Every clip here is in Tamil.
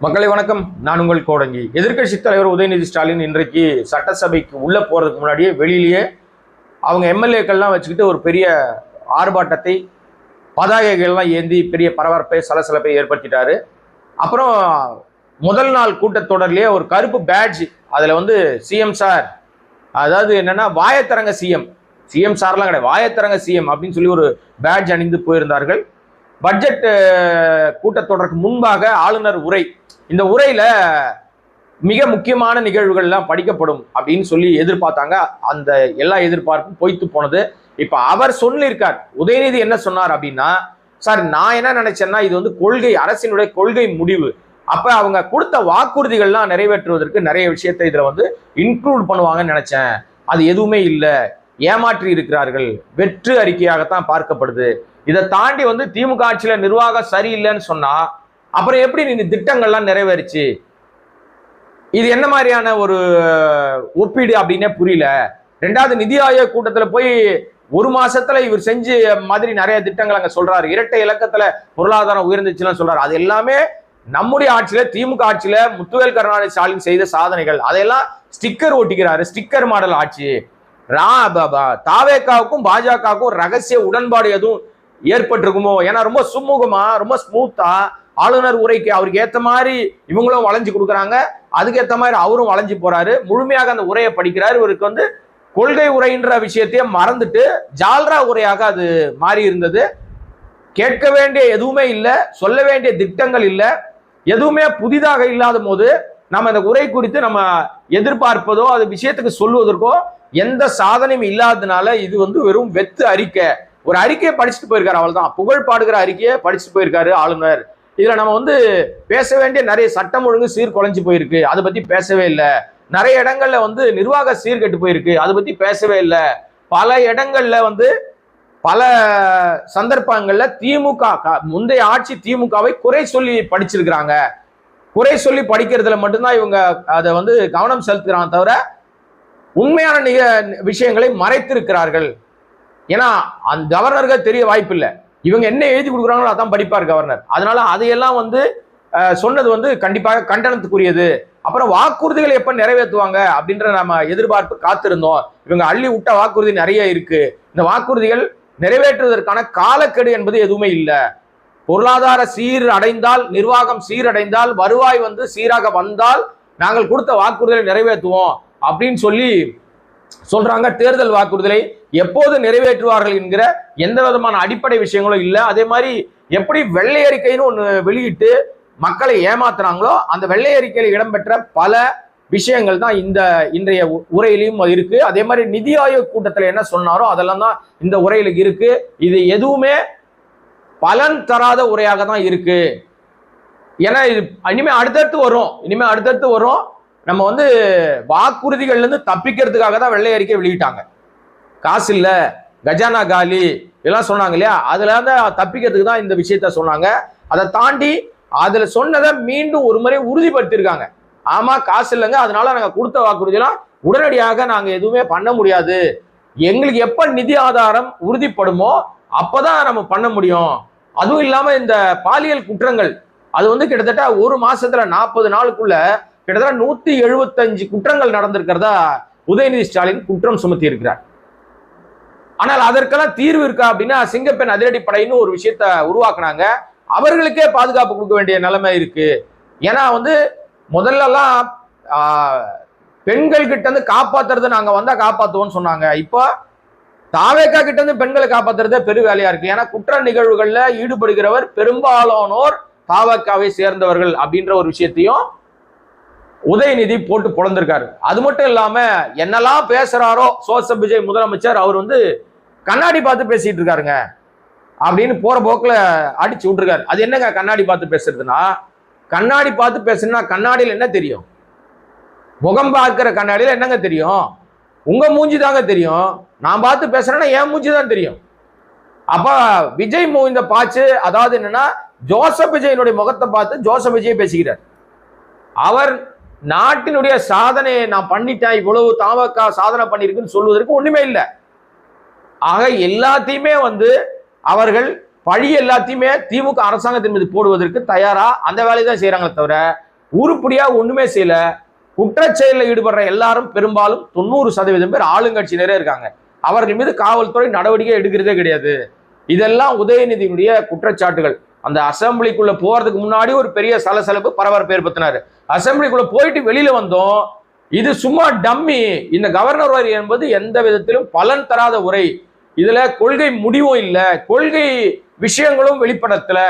மக்களை வணக்கம். நான் உங்கள் கோடங்கி. எதிர்க்கட்சி தலைவர் உதயநிதி ஸ்டாலின் இன்றைக்கு சட்டசபைக்கு உள்ள போறதுக்கு முன்னாடியே வெளியிலேயே அவங்க எம்எல்ஏக்கள்லாம் வச்சுக்கிட்டு ஒரு பெரிய ஆர்ப்பாட்டத்தை பதாகைகள்லாம் ஏந்தி பெரிய பரபரப்பை சலசலப்பை ஏற்படுத்திட்டாரு. அப்புறம் முதல் நாள் கூட்டத்தொடர்லேயே ஒரு கருப்பு பேட்ஜ், அதில் வந்து சிஎம் சார், அதாவது என்னன்னா வாயத்தரங்க சிஎம், சிஎம் சார்லாம் கிடையாது, வாயத்தரங்க சிஎம் அப்படின்னு சொல்லி ஒரு பேட்ஜ் அணிந்து போயிருந்தார்கள். பட்ஜெட் கூட்டத்தொடருக்கு முன்பாக ஆளுநர் உரை, இந்த உரையில மிக முக்கியமான நிகழ்வுகள்லாம் படிக்கப்படும் அப்படின்னு சொல்லி எதிர்பார்த்தாங்க. அந்த எல்லா எதிர்பார்ப்பும் பொய்த்து போனது. இப்ப அவர் சொல்லியிருக்கார், உதயநிதி என்ன சொன்னார் அப்படின்னா, சார் நான் என்ன நினைச்சேன்னா இது வந்து கொள்கை, அரசினுடைய கொள்கை முடிவு. அப்ப அவங்க கொடுத்த வாக்குறுதிகள்லாம் நிறைவேற்றுவதற்கு நிறைய விஷயத்தை இதுல வந்து இன்க்ளூட் பண்ணுவாங்கன்னு நினைச்சேன். அது எதுவுமே இல்லை, ஏமாற்றி இருக்கிறார்கள், வெற்று அறிக்கையாகத்தான் பார்க்கப்படுது. இதை தாண்டி வந்து திமுக ஆட்சியில நிர்வாகம் சரியில்லைன்னு சொன்னா அப்புறம் எப்படி இந்த திட்டங்கள்லாம் நிறைவேறிச்சு? இது என்ன மாதிரியான ஒரு ஒப்பீடு அப்படின்னே புரியல. ரெண்டாவது, நிதி ஆயோக் கூட்டத்துல போய் ஒரு மாசத்துல இவர் செஞ்ச மாதிரி நிறைய திட்டங்கள் அங்க சொல்றாரு. இரட்டை இலக்கத்துல பொருளாதாரம் உயர்ந்துச்சுன்னு சொல்றாரு. அது எல்லாமே நம்முடைய ஆட்சியில, திமுக ஆட்சியில முத்துவேல் கருணாநிதி ஸ்டாலின் செய்த சாதனைகள். அதையெல்லாம் ஸ்டிக்கர் ஒட்டிக்கிறாரு. ஸ்டிக்கர் மாடல் ஆட்சி. தாவேக்காவுக்கும் பாஜகவுக்கும் ரகசிய உடன்பாடு எதுவும் ஏற்பட்டிருக்குமோ? ஏன்னா ரொம்ப சுமூகமா, ரொம்ப ஸ்மூத்தா ஆளுநர் உரைக்கு அவருக்கு ஏத்த மாதிரி இவங்களும் வளைஞ்சு கொடுக்குறாங்க, அதுக்கு ஏத்த மாதிரி அவரும் வளைஞ்சு போறாரு. முழுமையாக அந்த உரையை படிக்கிறாரு. இவருக்கு வந்து கொள்கை உரைன்ற விஷயத்தையே மறந்துட்டு ஜால்ரா உரையாக அது மாறி இருந்தது. கேட்க வேண்டிய எதுவுமே இல்லை, சொல்ல வேண்டிய திட்டங்கள் இல்லை, எதுவுமே புதிதாக இல்லாத போது நம்ம இந்த உரை குறித்து நம்ம எதிர்பார்ப்பதோ அது விஷயத்துக்கு சொல்லுவதற்கோ எந்த சாதனையும் இல்லாததுனால இது வந்து வெறும் வெத்து அறிக்கை. ஒரு அறிக்கையை படிச்சுட்டு போயிருக்காரு, அவ்வளவுதான். புகழ் பாடுகிற அறிக்கையை படிச்சுட்டு போயிருக்காரு ஆளுநர். இதுல நம்ம வந்து பேச வேண்டிய நிறைய சட்டம் ஒழுங்கு சீர்குலைஞ்சு போயிருக்கு, அதை பத்தி பேசவே இல்லை. நிறைய இடங்கள்ல வந்து நிர்வாக சீர்கெட்டு போயிருக்கு, அதை பத்தி பேசவே இல்லை. பல இடங்கள்ல வந்து பல சந்தர்ப்பங்கள்ல திமுக, முந்தைய ஆட்சி திமுகவை குறை சொல்லி படிச்சிருக்கிறாங்க. குறை சொல்லி படிக்கிறதுல மட்டும்தான் இவங்க அதை வந்து கவனம் செலுத்துறாங்க, தவிர உண்மையான விஷயங்களை மறைத்திருக்கிறார்கள். ஏன்னா அந்த கவர்னருக்கு தெரிய வாய்ப்பு இல்லை. இவங்க என்ன எழுதி கொடுக்குறாங்களோ அதான் படிப்பார் கவர்னர். அதனால அதையெல்லாம் வந்து சொன்னது வந்து கண்டிப்பாக கண்டனத்துக்குரியது. அப்புறம் வாக்குறுதிகளை எப்ப நிறைவேற்றுவாங்க அப்படின்ற நம்ம எதிர்பார்ப்பு காத்திருந்தோம். இவங்க அள்ளி விட்ட வாக்குறுதி நிறைய இருக்கு. இந்த வாக்குறுதிகள் நிறைவேற்றுவதற்கான காலக்கெடு என்பது எதுவுமே இல்லை. பொருளாதார சீர் அடைந்தால், நிர்வாகம் சீரடைந்தால், வருவாய் வந்து சீராக வந்தால் நாங்கள் கொடுத்த வாக்குறுதிகளை நிறைவேற்றுவோம் அப்படின்னு சொல்லி சொல்றாங்க. தேர்தல் வாக்குறுதிகளை எப்போது நிறைவேற்றுவார்கள் என்கிற எந்த விதமான அடிப்படை விஷயங்களும் இல்லை. அதே மாதிரி எப்படி வெள்ளை அறிக்கைன்னு ஒன்று வெளியிட்டு மக்களை ஏமாத்துறாங்களோ அந்த வெள்ளை அறிக்கையில் இடம்பெற்ற பல விஷயங்கள் தான் இந்த இன்றைய உரையிலையும் இருக்கு. அதே மாதிரி நிதி ஆயோக் கூட்டத்தில் என்ன சொன்னாரோ அதெல்லாம் தான் இந்த உரையில இருக்கு. இது எதுவுமே பலன் தராத உரையாக தான் இருக்கு. ஏன்னா இது இனிமே அடுத்தடுத்து வரும். நம்ம வந்து வாக்குறுதிகள்ல இருந்து தப்பிக்கிறதுக்காக தான் வெள்ளை அறிக்கை வெளியிட்டாங்க. காசு இல்ல, கஜானா காலி இதெல்லாம் சொன்னாங்க இல்லையா, அதுல இருந்து தப்பிக்கிறதுக்கு தான் இந்த விஷயத்த சொன்னாங்க. அதை தாண்டி அதுல சொன்னதை மீண்டும் ஒரு முறை உறுதிப்படுத்திருக்காங்க. ஆமா காசு இல்லைங்க, அதனால நாங்க கொடுத்த வாக்குறுதியெல்லாம் உடனடியாக நாங்க எதுவுமே பண்ண முடியாது, எங்களுக்கு எப்ப நிதி ஆதாரம் உறுதிப்படுமோ அப்பதான் நம்ம பண்ண முடியும். அதுவும் இல்லாம இந்த பாலியல் குற்றங்கள் அது வந்து கிட்டத்தட்ட ஒரு மாசத்துல 40 நாளுக்குள்ள கிட்டத்தட்ட 175 குற்றங்கள் நடந்திருக்கிறதா உதயநிதி ஸ்டாலின் குற்றம் சுமத்தி இருக்கிறார். ஆனால் அதற்கெல்லாம் தீர்வு இருக்கா அப்படின்னா சிங்கப்பெண் அதிரடிப்படைன்னு ஒரு விஷயத்த உருவாக்குனாங்க. அவர்களுக்கே பாதுகாப்பு கொடுக்க வேண்டிய நிலைமை இருக்கு. ஏன்னா வந்து முதல்லலாம் பெண்கள் கிட்ட இருந்து காப்பாத்துறது நாங்க வந்தா காப்பாத்துவோம்னு சொன்னாங்க. இப்போ தாவேக்கா கிட்ட இருந்து பெண்களை காப்பாத்துறதே பெரிய வேலையா இருக்கு. ஏன்னா குற்ற நிகழ்வுகள்ல ஈடுபடுகிறவர் பெரும்பாலானோர் தாவேக்காவை சேர்ந்தவர்கள் அப்படின்ற ஒரு விஷயத்தையும் உதயநிதி போட்டு பொழந்திருக்காரு. அது மட்டும் இல்லாம என்னெல்லாம் பேசுறாரோ சோசப் விஜய் முதலமைச்சர், அவர் வந்து கண்ணாடி பார்த்து பேசிட்டு இருக்காருங்க அப்படின்னு போற போக்குல அடிச்சு விட்டுருக்காரு. அது என்னங்க கண்ணாடி பார்த்து பேசுறதுன்னா, கண்ணாடி பார்த்து பேசுனா கண்ணாடியில் என்ன தெரியும்? முகம் பார்க்கிற கண்ணாடியில் என்னங்க தெரியும்? உங்க மூஞ்சி தாங்க தெரியும். நான் பார்த்து பேசுறேன்னா என் மூஞ்சி தான் தெரியும். அப்ப விஜய் இந்த பாச்சு, அதாவது என்னன்னா ஜோசப் விஜயனுடைய முகத்தை பார்த்து ஜோசப் விஜய் பேசிக்கிறார். அவர் நாட்டினுடைய சாதனையை நான் பண்ணிட்டேன், இவ்வளவு தாவக்கா சாதனை பண்ணிருக்குன்னு சொல்வதற்கு ஒண்ணுமே இல்லை. ஆக எல்லாத்தையுமே வந்து அவர்கள் பழி எல்லாத்தையுமே திமுக அரசாங்கத்தின் மீது போடுவதற்கு தயாரா அந்த வேலையை தான் செய்யறாங்களே தவிர உருப்படியா ஒண்ணுமே செய்யல. குற்றச்செயலில் ஈடுபடுற எல்லாரும் பெரும்பாலும் 90% பேர் ஆளுங்கட்சியினரே இருக்காங்க. அவர்கள் மீது காவல்துறை நடவடிக்கை எடுக்கிறதே கிடையாது. இதெல்லாம் உதயநிதியினுடைய குற்றச்சாட்டுகள். அந்த அசம்பிளிக்குள்ள போறதுக்கு முன்னாடி ஒரு பெரிய சலசலப்பு பரபரப்பு ஏற்படுத்தினாரு. அசம்பிளிக்குள்ள போயிட்டு வெளியில வந்தோம், இது சும்மா டம்மி, இந்த கவர்னர் உரை என்பது எந்த விதத்திலும் பலன் தராத உரை, இதுல கொள்கை முடிவும் இல்ல, கொள்கை விஷயங்களும் வெளிப்படத்துல,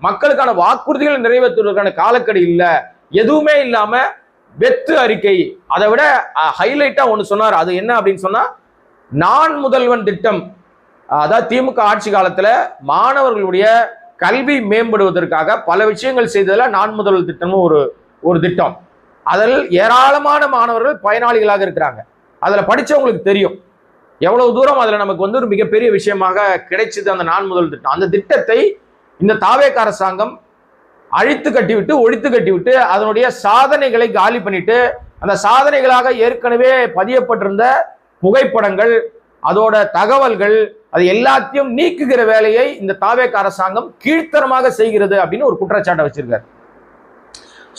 மக்களுக்கான வாக்குறுதிகளை நிறைவேற்றுவதற்கான காலக்கெடு இல்ல, எதுவுமே இல்லாம வெத்து அறிக்கை. அதை விட ஹைலைட்டா ஒண்ணு சொன்னார். அது என்ன அப்படின்னு சொன்னா, நான் முதல்வன் திட்டம். அதாவது திமுக ஆட்சி காலத்துல மாணவர்களுடைய கல்வி மேம்படுவதற்காக பல விஷயங்கள் செய்ததுல நான் முதல்வர் திட்டமும் ஒரு திட்டம். அதில் ஏராளமான மாணவர்கள் பயனாளிகளாக இருக்கிறாங்க. அதுல படிச்சவங்களுக்கு தெரியும் எவ்வளவு தூரம் அதுல நமக்கு வந்து ஒரு மிகப்பெரிய விஷயமாக கிடைச்சது அந்த நான் முதல் திட்டம். அந்த திட்டத்தை இந்த தாவேக அரசாங்கம் அழித்து கட்டிவிட்டு, ஒழித்து கட்டிவிட்டு, அதனுடைய சாதனைகளை காலி பண்ணிட்டு, அந்த சாதனைகளாக ஏற்கனவே பதியப்பட்டிருந்த புகைப்படங்கள், அதோட தகவல்கள், அது எல்லாத்தையும் நீக்குகிற வேலையை இந்த தாவேக அரசாங்கம் கீழ்த்தரமாக செய்கிறது அப்படின்னு ஒரு குற்றச்சாட்டை வச்சிருக்காரு.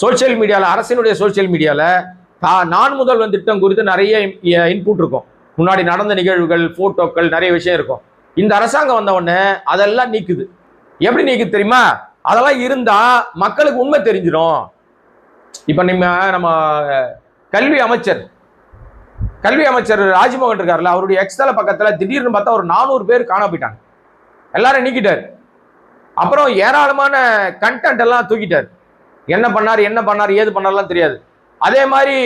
சோசியல் மீடியால, அரசினுடைய சோசியல் மீடியால நான் முதல்வன் திட்டம் குறித்து நிறைய இன்புட் இருக்கும். முன்னாடி நடந்த நிகழ்வுகள், போட்டோக்கள், நிறைய விஷயம் இருக்கும். இந்த அரசாங்கம் வந்த உடனே அதெல்லாம் நீக்குது. எப்படி நீக்குது தெரியுமா? அதெல்லாம் இருந்தா மக்களுக்கு உண்மை தெரிஞ்சிடும். இப்ப நம்ம கல்வி அமைச்சர் ராஜ்மோகன் இருக்காருல்ல, அவருடைய எக்ஸ்தல பக்கத்துல திடீர்னு பார்த்தா ஒரு 400 பேர் காண போயிட்டாங்க. எல்லாரும் நீக்கிட்டாரு. அப்புறம் ஏராளமான கண்டென்ட் எல்லாம் தூக்கிட்டாரு. என்ன பண்ணாரு ஏது பண்ணாருலாம் தெரியாது. அதே மாதிரி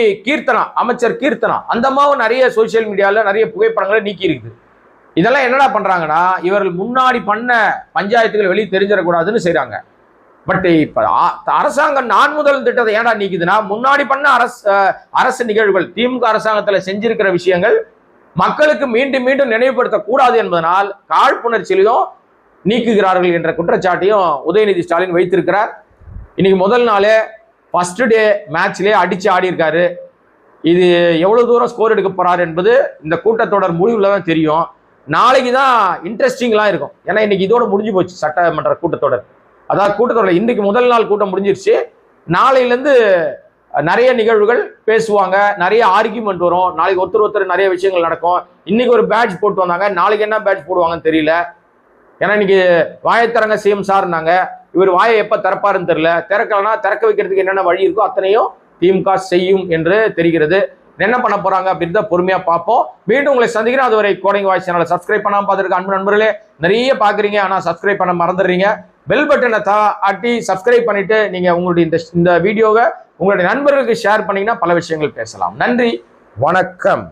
அமைச்சர் கீர்த்தனா, அந்த அம்மாவும் நிறைய சோசியல் மீடியால நிறைய புகைப்படங்களை நீக்கி இருக்குது. இதெல்லாம் என்னடா பண்றாங்கன்னா, இவர்கள் முன்னாடி பண்ண பஞ்சாயத்துகள் வெளியே தெரிஞ்சிடக்கூடாதுன்னு செய்யறாங்க. பட் இப்ப அரசாங்கம் நான் முதல் திட்டத்தை ஏன்டா நீக்குதுன்னா, முன்னாடி பண்ண அரசு நிகழ்வுகள், திமுக அரசாங்கத்துல செஞ்சிருக்கிற விஷயங்கள் மக்களுக்கு மீண்டும் மீண்டும் நினைவுபடுத்த கூடாது என்பதனால் காழ்ப்புணர்ச்சியிலையும் நீக்குகிறார்கள் என்ற குற்றச்சாட்டையும் உதயநிதி ஸ்டாலின் வைத்திருக்கிறார். இன்னைக்கு முதல் நாளே ஃபர்ஸ்ட் டே மேட்ச்லேயே அடிச்சு ஆடி இருக்காரு. இது எவ்வளவு தூரம் ஸ்கோர் எடுக்க போறாரு என்பது இந்த கூட்டத்தொடர் முடிவுல தான் தெரியும். நாளைக்கு தான் இன்ட்ரெஸ்டிங்லாம் இருக்கும். ஏன்னா இன்னைக்கு இதோட முடிஞ்சு போச்சு சட்டமன்ற கூட்டத்தொடர். அதாவது கூட்டத்தொடர் இன்னைக்கு முதல் நாள் கூட்டம் முடிஞ்சிருச்சு. நாளையிலேருந்து நிறைய நிகழ்வுகள் பேசுவாங்க, நிறைய ஆர்கியூமெண்ட் வரும். நாளைக்கு ஒருத்தர் நிறைய விஷயங்கள் நடக்கும். இன்னைக்கு ஒரு பேட்ச் போட்டு வந்தாங்க, நாளைக்கு என்ன பேட்ச் போடுவாங்கன்னு தெரியல. ஏன்னா இன்னைக்கு வாயத்திறங்க சிஎம் சார்னாங்க, இவர் வாயை எப்ப திறப்பாருன்னு தெரியல. திறக்கலன்னா திறக்க வைக்கிறதுக்கு என்னென்ன வழி இருக்கோ அத்தனையும் திமுக செய்யும் என்று தெரிகிறது. என்ன பண்ண போறாங்க அப்படின்னு பொறுமையா பார்ப்போம். மீண்டும் உங்களை சந்திக்கிறேன். அதுவரை கோடிங் வாய்ஸ் சேனலை சப்ஸ்கிரைப் பண்ணாம பார்த்துருக்க அன்பு நண்பர்களே நிறைய பாக்குறீங்க, ஆனா சப்ஸ்கிரைப் பண்ண மறந்துடுறீங்க. பெல் பட்டனை அட்டி சப்ஸ்கிரைப் பண்ணிட்டு நீங்க உங்களுடைய இந்த வீடியோவை உங்களுடைய நண்பர்களுக்கு ஷேர் பண்ணீங்கன்னா பல விஷயங்கள் பேசலாம். நன்றி, வணக்கம்.